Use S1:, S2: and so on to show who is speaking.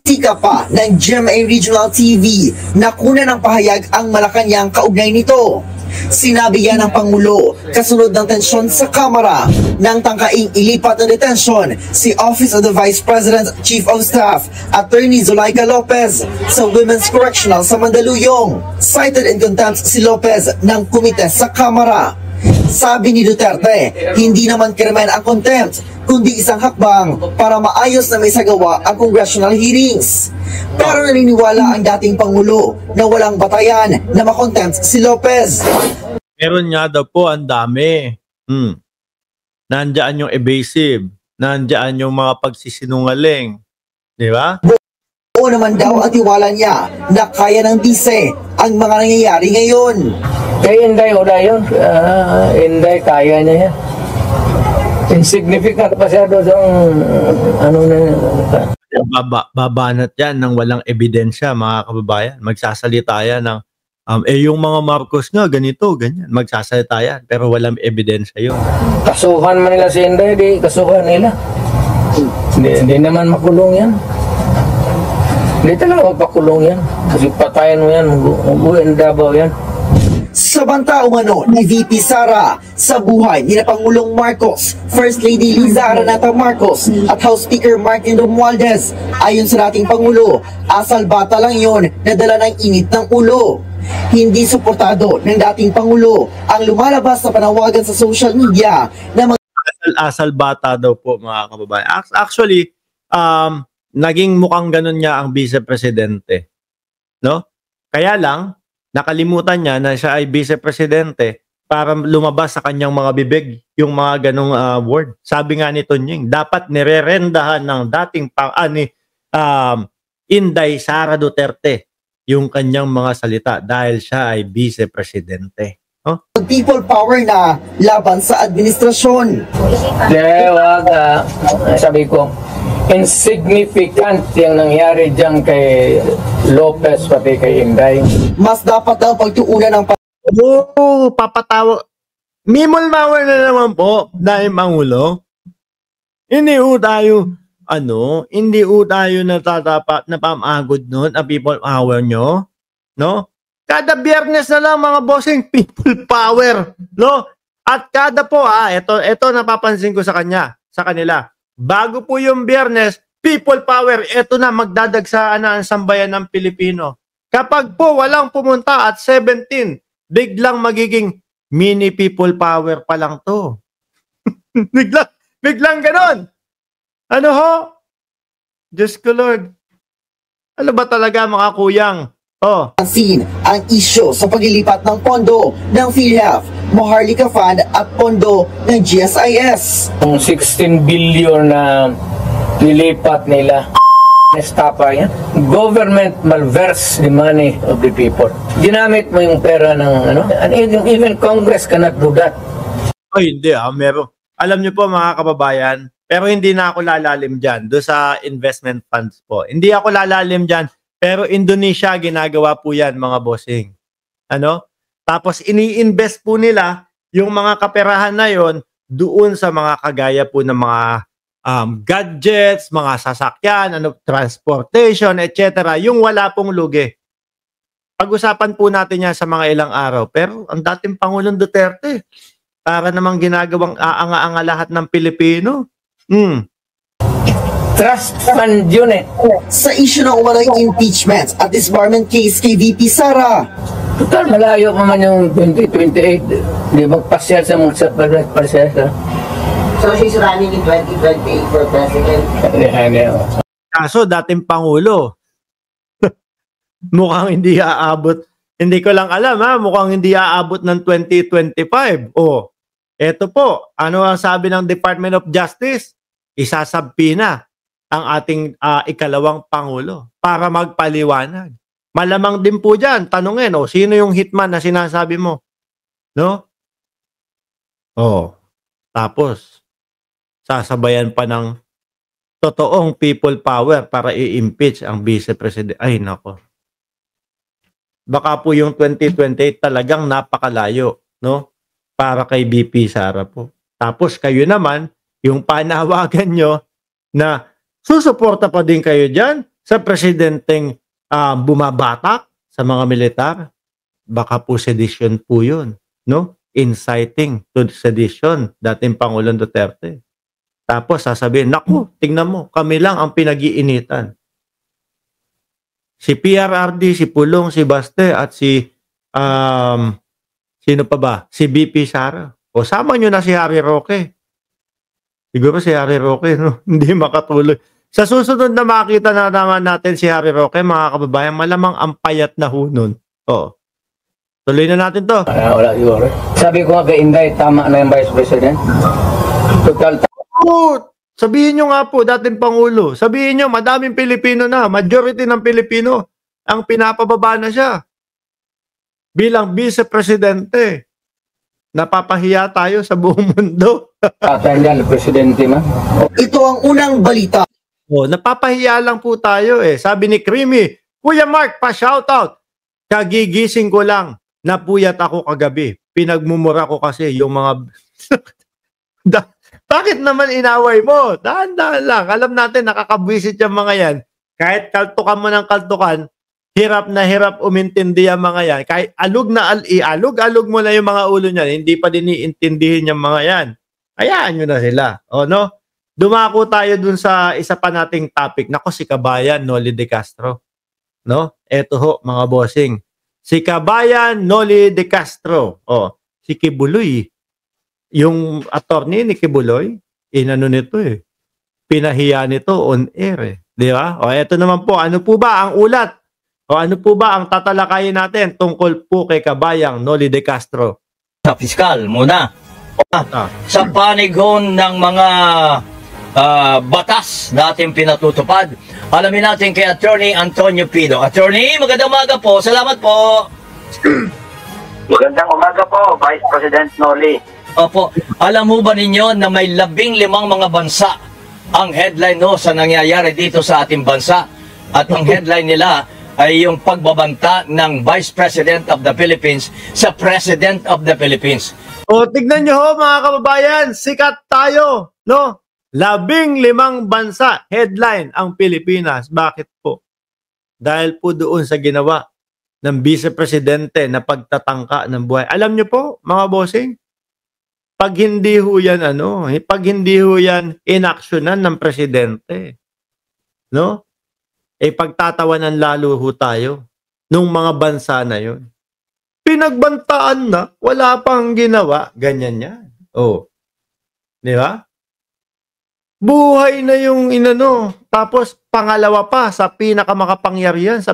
S1: Sika pa ng GMA Regional TV na kuna ng pahayag ang Malacanang kaugnay nito. Sinabi yan ng Pangulo kasunod ng tensyon sa Kamara nang tangkaing ilipat ng detensyon si Office of the Vice President Chief of Staff Attorney Zulaika Lopez sa Women's Correctional sa Mandaluyong. Cited in contempt si Lopez ng komite sa Kamara. Sabi ni Duterte, hindi naman krimen ang contempt, kundi isang hakbang para maayos na may sagawa ang congressional hearings. Pero naniniwala ang dating Pangulo na walang batayan na makontempt si Lopez.
S2: Meron nga daw po ang dami. Nandiyan yung evasive, nandiyan yung mga pagsisinungaling. Di ba?
S1: Oo naman daw at tiwala niya na kaya ng bise ang mga nangyayari ngayon.
S3: Kay Inday, wala yun. Inday, kaya niya yan. Insignificant masyado sa ano na
S2: babanat yan ng walang ebidensya, mga kababayan. Magsasalita yan ng yung mga Marcos nga, ganito, ganyan. Magsasalita yan, pero walang ebidensya yun.
S3: Kasuhan man nila si Inday, di kasuhan nila. Hindi naman makulong yan. Hindi talaga magpakulong yan. Kasi patayan mo yan, mag-uwi Davao yan.
S1: Sa banta umano ni VP Sara sa buhay ni Pangulong Marcos, First Lady Liza Araneta Marcos at House Speaker Martin Romualdez, ayon sa dating Pangulo, asal bata lang yon na dala ng init ng ulo. Hindi suportado ng dating Pangulo ang lumalabas na panawagan sa social media na
S2: asal bata daw po, mga kababayan. Actually, naging mukhang ganun niya ang Vice Presidente. No? Kaya lang, nakalimutan niya na siya ay Vice Presidente para lumabas sa kanyang mga bibig yung mga ganong word. Sabi nga ni Tonying, dapat nirerendahan ng dating Inday Sara Duterte yung kanyang mga salita dahil siya ay Vice Presidente. Oh?
S1: People power na laban sa administrasyon.
S3: Wag, sabi ko, insignificant yung nangyari dyan kay Lopez pati kay Inday.
S1: Mas dapat daw pagtuunan ng
S2: papatawa. Mimol-mawal na naman po dahil Pangulo. Hindi tayo hindi tayo natatapat na pamagod nun ang people power nyo. No? Kada Biyernes na lang, mga bossing, people power. No? At kada po, ito napapansin ko sa kanila. Bago po yung Biyernes, people power, ito na, magdadagsaan na ang sambayan ng Pilipino. Kapag po walang pumunta at 17, biglang magiging mini people power pa lang to. biglang ganon. Ano ho? Diyos ko Lord. Ano ba talaga, mga kuyang?
S1: Pansin ang isyo sa paglilipat ng pondo ng PhilHealth, Maharlika Fund at pondo ng GSIS.
S3: Yung 16 billion na nilipat nila, nestapa yan. Government malverse the money of the people. Ginamit mo yung pera ng and even Congress cannot do that.
S2: Ay, hindi meron. Alam niyo po, mga kababayan, pero hindi na ako lalalim dyan doon sa investment funds po. Hindi ako lalalim dyan. Pero Indonesia, ginagawa po yan, mga bossing. Tapos ini-invest po nila yung mga kaperahan na yon doon sa mga kagaya po ng mga gadgets, mga sasakyan, transportation, etc. Yung wala pong lugi. Pag-usapan po natin yan sa mga ilang araw. Pero ang dating Pangulong Duterte, para namang ginagawang aanga-anga lahat ng Pilipino.
S3: Trust fund yun
S1: Sa issue ng umalang impeachment at disbarment case kay VP Sara.
S3: Total, malayo pa man yung 2028. Di magpasyal sa mga pasyal.
S4: So she's running in 2028 for president?
S2: Kaso dating Pangulo. Mukhang hindi aabot. Hindi ko lang alam mukhang hindi aabot ng 2025. Eto po. Ano ang sabi ng Department of Justice? Isasampi na ang ating ikalawang Pangulo para magpaliwanag. Malamang din po dyan, tanungin, sino yung hitman na sinasabi mo? No? Tapos, sasabayan pa ng totoong people power para i-impeach ang Vice President. Ay, nako. Baka po yung 2028 talagang napakalayo, no? Para kay VP Sara po. Tapos kayo naman, yung panawagan nyo na susuporta pa din kayo dyan sa presidenteng bumabatak sa mga militar. Baka po sedition po yun, no? Inciting to sedition, dating Pangulong Duterte. Tapos sasabihin, naku, tingnan mo, kami lang ang pinag-iinitan. Si PRRD, si Pulong, si Baste, at si, sino pa ba? Si BP Sara. O sama nyo na si Harry Roque. Siguro si Harry Roque, no? Hindi makatuloy. Sa susunod na makita na naman natin si Harry Roque, mga kababayan, malamang ang payat na hunun. O, tuloy na natin to.
S3: Wala siguro. Sabi ko nga kay Inday, tama na yung Vice President. Total
S2: Sabihin nyo nga po, dating Pangulo, sabihin nyo, madaming Pilipino na, majority ng Pilipino, ang pinapababa na siya. Bilang Vice Presidente, napapahiya tayo sa buong mundo.
S3: tatandaan ng Presidente man.
S1: Ito ang unang balita.
S2: Napapahiya lang po tayo eh. Sabi ni Creamy, Kuya Mark, pa-shoutout. Kagigising ko lang, napuyat ako kagabi. Pinagmumura ko kasi yung mga... Bakit naman inaway mo? Dahan-dahan lang. Alam natin, nakakabwisit yung mga yan. Kahit kaltukan mo ng kaltukan, hirap na hirap umintindi ang mga yan. Kahit alug mo na yung mga ulo niyan, hindi pa din iintindihin yung mga yan. Hayaan nyo na sila. O no? Dumako tayo dun sa isa pa nating topic. Nako, si Kabayan Noli De Castro. No? Eto ho, mga bossing. Si Kabayan Noli De Castro. O, si Kibuloy. Yung attorney ni Kibuloy, inano nito eh. Pinahiya nito on air eh. Di ba? O eto naman po, ano po ba ang ulat? O ano po ba ang tatalakayin natin tungkol po kay Kabayang Noli De Castro?
S5: Sa fiskal muna. Sa panigon ng mga batas na ating pinatutupad, alamin natin kay Attorney Antonio Pido. Attorney, magandang umaga po. Salamat po.
S6: Magandang umaga po, Vice President Noli.
S5: Opo, alam mo ba ninyo na may 15 mga bansa ang headline no sa nangyayari dito sa ating bansa? At ang headline nila ay yung pagbabanta ng Vice President of the Philippines sa President of the Philippines.
S2: O tignan nyo ho mga kababayan, sikat tayo, no? 15 bansa, headline ang Pilipinas. Bakit po? Dahil po doon sa ginawa ng Vice Presidente na pagtatangka ng buhay. Alam nyo po, mga bossing, pag hindi ho yan inaksyonan ng presidente, no? Pagtatawanan lalo ho tayo nung mga bansa na yun. Pinagbantaan na, wala pang ginawa, ganyan yan. Oh. Di ba? Buhay na yung inano, tapos pangalawa pa sa pinakamakapangyarihan sa